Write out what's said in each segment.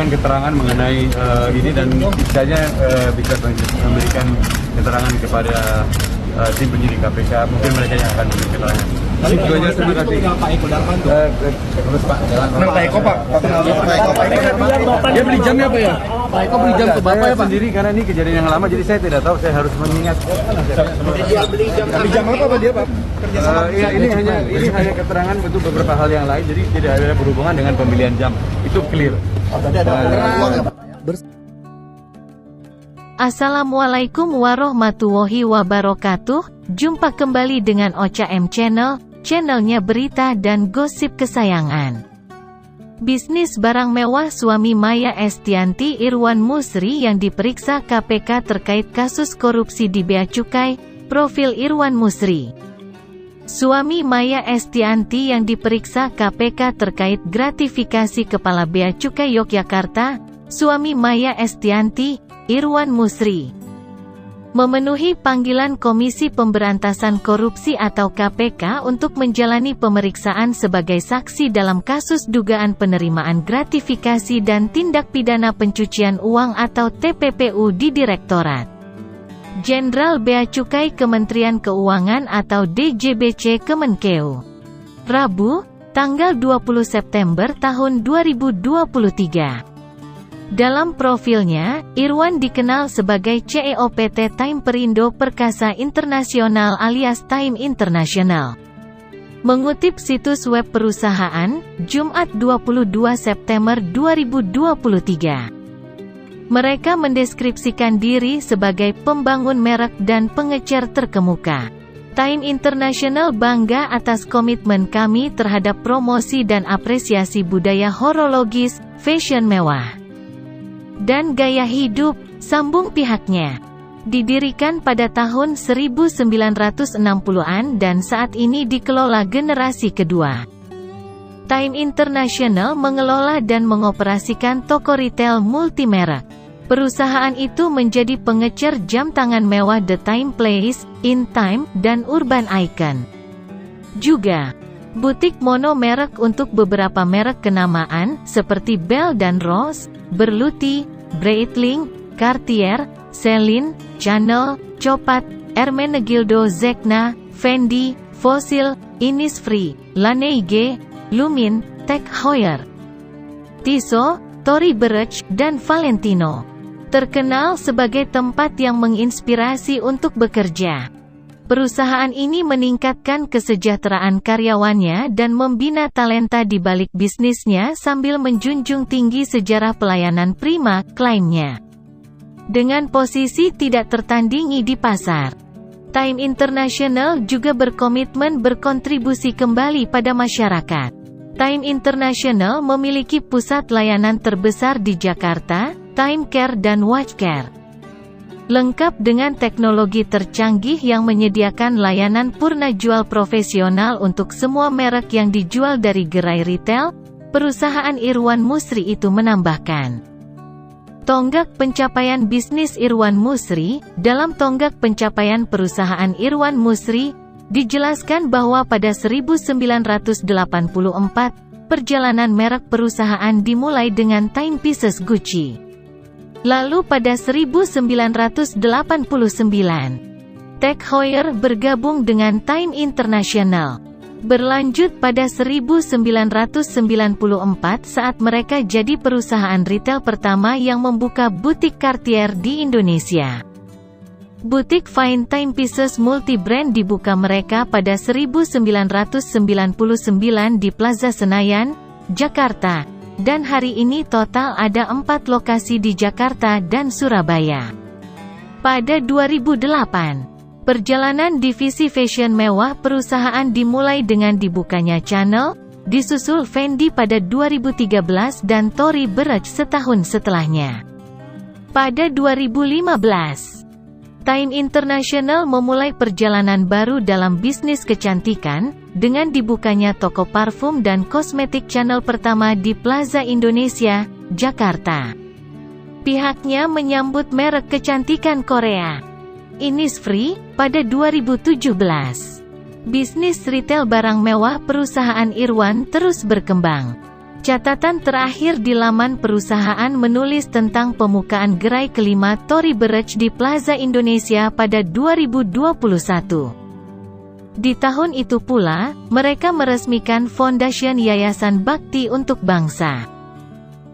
membutuhkan keterangan mengenai ini dan misalnya bisa memberikan keterangan kepada tim penyidik KPK, mungkin mereka yang akan memberi keterangan. Itu aja, terima kasih. Pak Eko Darmanto. Terus Pak, jalan. Pak Eko, Pak. Dia beli jamnya apa ya? Pak Eko beli jam ke Bapak ya, Pak? Sendiri karena ini kejadian yang lama, jadi saya tidak tahu, saya harus mengingat. Beli jam apa Pak dia, Pak? Iya, ini hanya keterangan untuk beberapa hal yang lain, jadi tidak ada berhubungan dengan pemilihan jam. Itu clear. Assalamualaikum warahmatullahi wabarakatuh. Jumpa kembali dengan Ocha M Channel, channelnya berita dan gosip kesayangan. Bisnis barang mewah suami Maya Estianty Irwan Musri yang diperiksa KPK terkait kasus korupsi di Bea Cukai, profil Irwan Musri. Suami Maya Estianty yang diperiksa KPK terkait gratifikasi Kepala Bea Cukai Yogyakarta, suami Maya Estianty, Irwan Musri, memenuhi panggilan Komisi Pemberantasan Korupsi atau KPK untuk menjalani pemeriksaan sebagai saksi dalam kasus dugaan penerimaan gratifikasi dan tindak pidana pencucian uang atau TPPU di Direktorat Jenderal Bea Cukai Kementerian Keuangan atau DJBC Kemenkeu. Rabu, tanggal 20 September tahun 2023. Dalam profilnya, Irwan dikenal sebagai CEO PT Time Perindo Perkasa Internasional alias Time International. Mengutip situs web perusahaan, Jumat 22 September 2023. Mereka mendeskripsikan diri sebagai pembangun merek dan pengecer terkemuka. Time International bangga atas komitmen kami terhadap promosi dan apresiasi budaya horologis, fashion mewah, dan gaya hidup, sambung pihaknya. Didirikan pada tahun 1960-an dan saat ini dikelola generasi kedua. Time International mengelola dan mengoperasikan toko retail multimerek. Perusahaan itu menjadi pengecer jam tangan mewah The Time Place, In Time, dan Urban Icon. Juga butik monomerek untuk beberapa merek kenamaan, seperti Bell dan Ross, Berluti, Breitling, Cartier, Celine, Chanel, Chopat, Ermenegildo Zegna, Fendi, Fossil, Innisfree, Laneige, Lumin, Tag Heuer, Tissot, Tory Burch, dan Valentino. Terkenal sebagai tempat yang menginspirasi untuk bekerja. Perusahaan ini meningkatkan kesejahteraan karyawannya dan membina talenta di balik bisnisnya sambil menjunjung tinggi sejarah pelayanan prima, klaimnya. Dengan posisi tidak tertandingi di pasar, Time International juga berkomitmen berkontribusi kembali pada masyarakat. Time International memiliki pusat layanan terbesar di Jakarta, Time Care dan Watch Care. Lengkap dengan teknologi tercanggih yang menyediakan layanan purna jual profesional untuk semua merek yang dijual dari gerai retail, perusahaan Irwan Musri itu menambahkan. Tonggak pencapaian bisnis Irwan Musri. Dalam tonggak pencapaian perusahaan Irwan Musri, dijelaskan bahwa pada 1984, perjalanan merek perusahaan dimulai dengan timepieces Gucci. Lalu pada 1989, Tag Heuer bergabung dengan Time International. Berlanjut pada 1994 saat mereka jadi perusahaan retail pertama yang membuka butik Cartier di Indonesia. Butik Fine Timepieces multi-brand dibuka mereka pada 1999 di Plaza Senayan, Jakarta. Dan hari ini total ada 4 lokasi di Jakarta dan Surabaya. Pada 2008, perjalanan divisi fashion mewah perusahaan dimulai dengan dibukanya Chanel, disusul Fendi pada 2013 dan Tory Burch setahun setelahnya. Pada 2015, Time International memulai perjalanan baru dalam bisnis kecantikan, dengan dibukanya toko parfum dan kosmetik Chanel pertama di Plaza Indonesia, Jakarta. Pihaknya menyambut merek kecantikan Korea, Innisfree, pada 2017. Bisnis retail barang mewah perusahaan Irwan terus berkembang. Catatan terakhir di laman perusahaan menulis tentang pembukaan gerai kelima Tory Burch di Plaza Indonesia pada 2021. Di tahun itu pula, mereka meresmikan Fondasi Yayasan Bakti untuk Bangsa.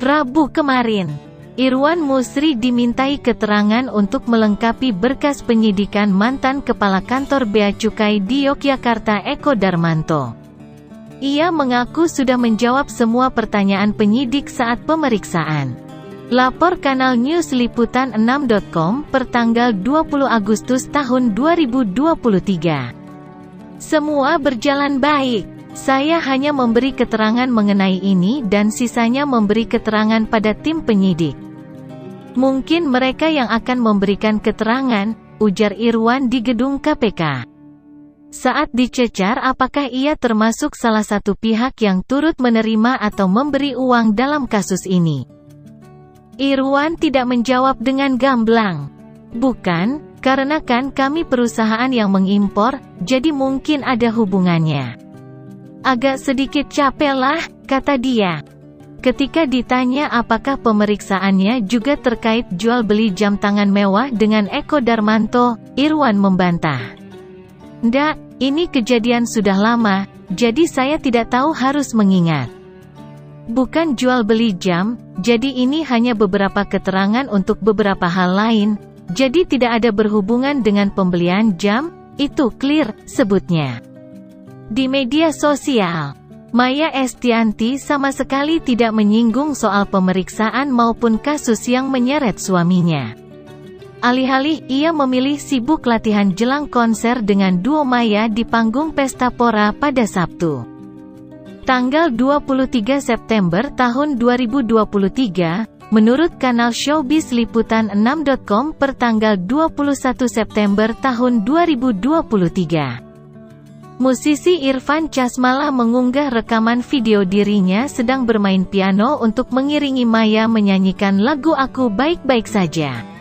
Rabu kemarin, Irwan Musri dimintai keterangan untuk melengkapi berkas penyidikan mantan Kepala Kantor Bea Cukai di Yogyakarta Eko Darmanto. Ia mengaku sudah menjawab semua pertanyaan penyidik saat pemeriksaan. Lapor Kanal News Liputan 6.com pertanggal 20 Agustus tahun 2023. Semua berjalan baik. Saya hanya memberi keterangan mengenai ini dan sisanya memberi keterangan pada tim penyidik. Mungkin mereka yang akan memberikan keterangan, ujar Irwan di gedung KPK. Saat dicecar apakah ia termasuk salah satu pihak yang turut menerima atau memberi uang dalam kasus ini, Irwan tidak menjawab dengan gamblang. Bukan, karena kan kami perusahaan yang mengimpor, jadi mungkin ada hubungannya. Agak sedikit capek lah, kata dia. Ketika ditanya apakah pemeriksaannya juga terkait jual beli jam tangan mewah dengan Eko Darmanto, Irwan membantah. Ndak, ini kejadian sudah lama, jadi saya tidak tahu harus mengingat. Bukan jual beli jam, jadi ini hanya beberapa keterangan untuk beberapa hal lain, jadi tidak ada berhubungan dengan pembelian jam, itu clear, sebutnya. Di media sosial, Maya Estianty sama sekali tidak menyinggung soal pemeriksaan maupun kasus yang menyeret suaminya. Alih-alih ia memilih sibuk latihan jelang konser dengan duo Maya di panggung Pesta Pora pada Sabtu. Tanggal 23 September tahun 2023, menurut kanal Showbiz Liputan 6.com pertanggal 21 September tahun 2023. Musisi Irfan Casmala mengunggah rekaman video dirinya sedang bermain piano untuk mengiringi Maya menyanyikan lagu Aku Baik-Baik Saja.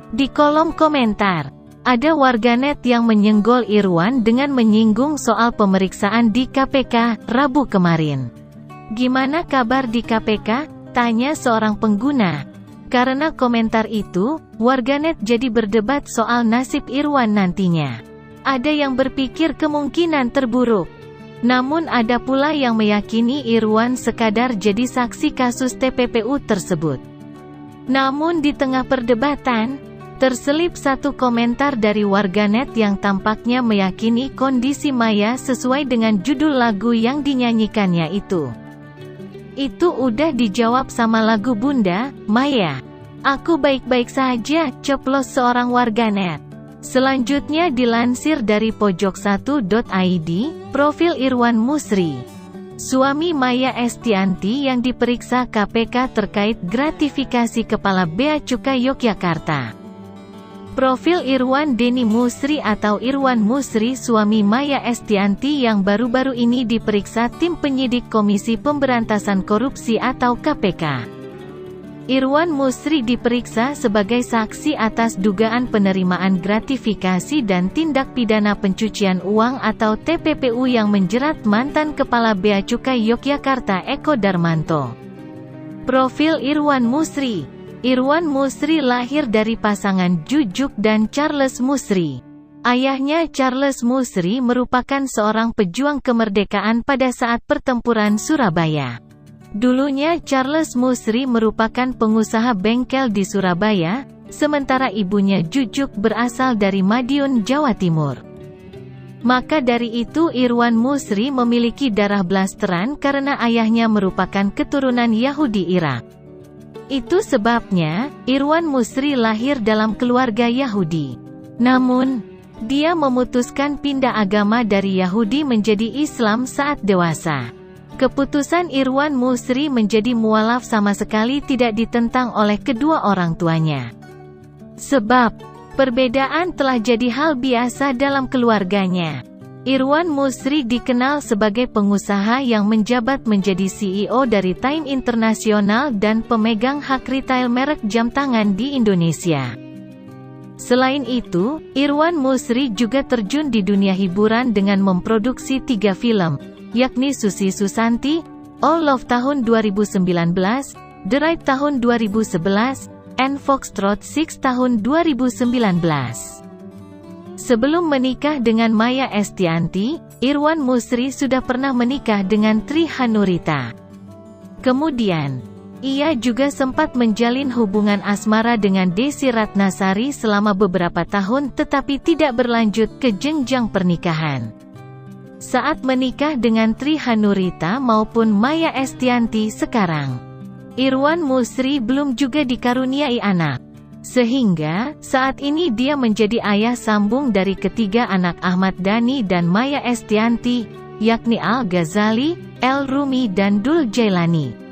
Di kolom komentar, ada warganet yang menyenggol Irwan dengan menyinggung soal pemeriksaan di KPK, Rabu kemarin. Gimana kabar di KPK? Tanya seorang pengguna. Karena komentar itu, warganet jadi berdebat soal nasib Irwan nantinya. Ada yang berpikir kemungkinan terburuk. Namun ada pula yang meyakini Irwan sekadar jadi saksi kasus TPPU tersebut. Namun di tengah perdebatan, terselip satu komentar dari warganet yang tampaknya meyakini kondisi Maya sesuai dengan judul lagu yang dinyanyikannya itu. Itu udah dijawab sama lagu Bunda, Maya. Aku baik-baik saja, ceplos seorang warganet. Selanjutnya dilansir dari pojok1.id, profil Irwan Musri, suami Maya Estianty yang diperiksa KPK terkait gratifikasi Kepala Bea Cukai Yogyakarta. Profil Irwan Denny Musri atau Irwan Musri suami Maya Estianty yang baru-baru ini diperiksa tim penyidik Komisi Pemberantasan Korupsi atau KPK. Irwan Musri diperiksa sebagai saksi atas dugaan penerimaan gratifikasi dan tindak pidana pencucian uang atau TPPU yang menjerat mantan Kepala Bea Cukai Yogyakarta Eko Darmanto. Profil Irwan Musri. Irwan Musri lahir dari pasangan Jujuk dan Charles Musri. Ayahnya Charles Musri merupakan seorang pejuang kemerdekaan pada saat pertempuran Surabaya. Dulunya Charles Musri merupakan pengusaha bengkel di Surabaya, sementara ibunya Jujuk berasal dari Madiun, Jawa Timur. Maka dari itu Irwan Musri memiliki darah blasteran karena ayahnya merupakan keturunan Yahudi Irak. Itu sebabnya, Irwan Musri lahir dalam keluarga Yahudi. Namun, dia memutuskan pindah agama dari Yahudi menjadi Islam saat dewasa. Keputusan Irwan Musri menjadi mualaf sama sekali tidak ditentang oleh kedua orang tuanya. Sebab, perbedaan telah jadi hal biasa dalam keluarganya. Irwan Musri dikenal sebagai pengusaha yang menjabat menjadi CEO dari Time International dan pemegang hak retail merek jam tangan di Indonesia. Selain itu, Irwan Musri juga terjun di dunia hiburan dengan memproduksi 3 film, yakni Susi Susanti, All Love tahun 2019, The Right tahun 2011, and Foxtrot 6 tahun 2019. Sebelum menikah dengan Maya Estianty, Irwan Musri sudah pernah menikah dengan Tri Hanurita. Kemudian, ia juga sempat menjalin hubungan asmara dengan Desi Ratnasari selama beberapa tahun tetapi tidak berlanjut ke jenjang pernikahan. Saat menikah dengan Tri Hanurita maupun Maya Estianty sekarang, Irwan Musri belum juga dikaruniai anak. Sehingga, saat ini dia menjadi ayah sambung dari ketiga anak Ahmad Dhani dan Maya Estianty, yakni Al Ghazali, El Rumi dan Dul Jailani.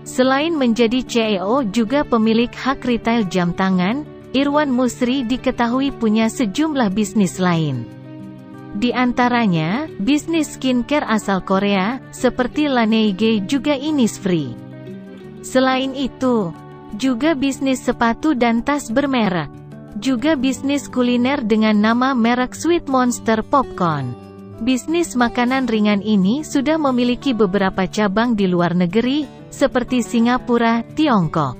Selain menjadi CEO juga pemilik hak retail jam tangan, Irwan Musri diketahui punya sejumlah bisnis lain. Di antaranya, bisnis skincare asal Korea, seperti Laneige juga Innisfree. Selain itu, juga bisnis sepatu dan tas bermerek. Juga bisnis kuliner dengan nama merek Sweet Monster Popcorn. Bisnis makanan ringan ini sudah memiliki beberapa cabang di luar negeri, seperti Singapura, Tiongkok,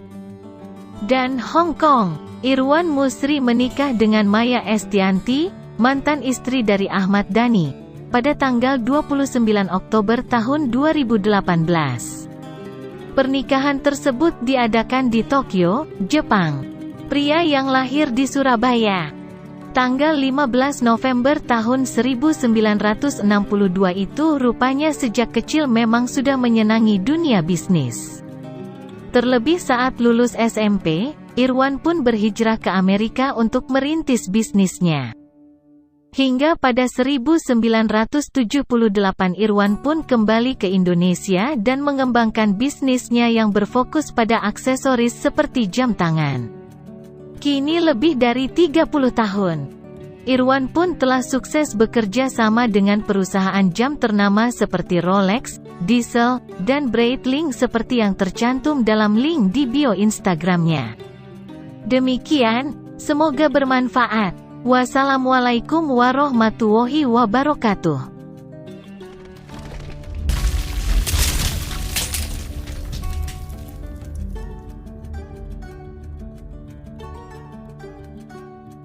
dan Hong Kong. Irwan Musri menikah dengan Maya Estianty, mantan istri dari Ahmad Dhani, pada tanggal 29 Oktober tahun 2018. Pernikahan tersebut diadakan di Tokyo, Jepang. Pria yang lahir di Surabaya tanggal 15 November tahun 1962 itu rupanya sejak kecil memang sudah menyenangi dunia bisnis. Terlebih saat lulus SMP, Irwan pun berhijrah ke Amerika untuk merintis bisnisnya. Hingga pada 1978 Irwan pun kembali ke Indonesia dan mengembangkan bisnisnya yang berfokus pada aksesoris seperti jam tangan. Kini lebih dari 30 tahun, Irwan pun telah sukses bekerja sama dengan perusahaan jam ternama seperti Rolex, Diesel, dan Breitling seperti yang tercantum dalam link di bio Instagramnya. Demikian, semoga bermanfaat. Wassalamualaikum warahmatullahi wabarakatuh.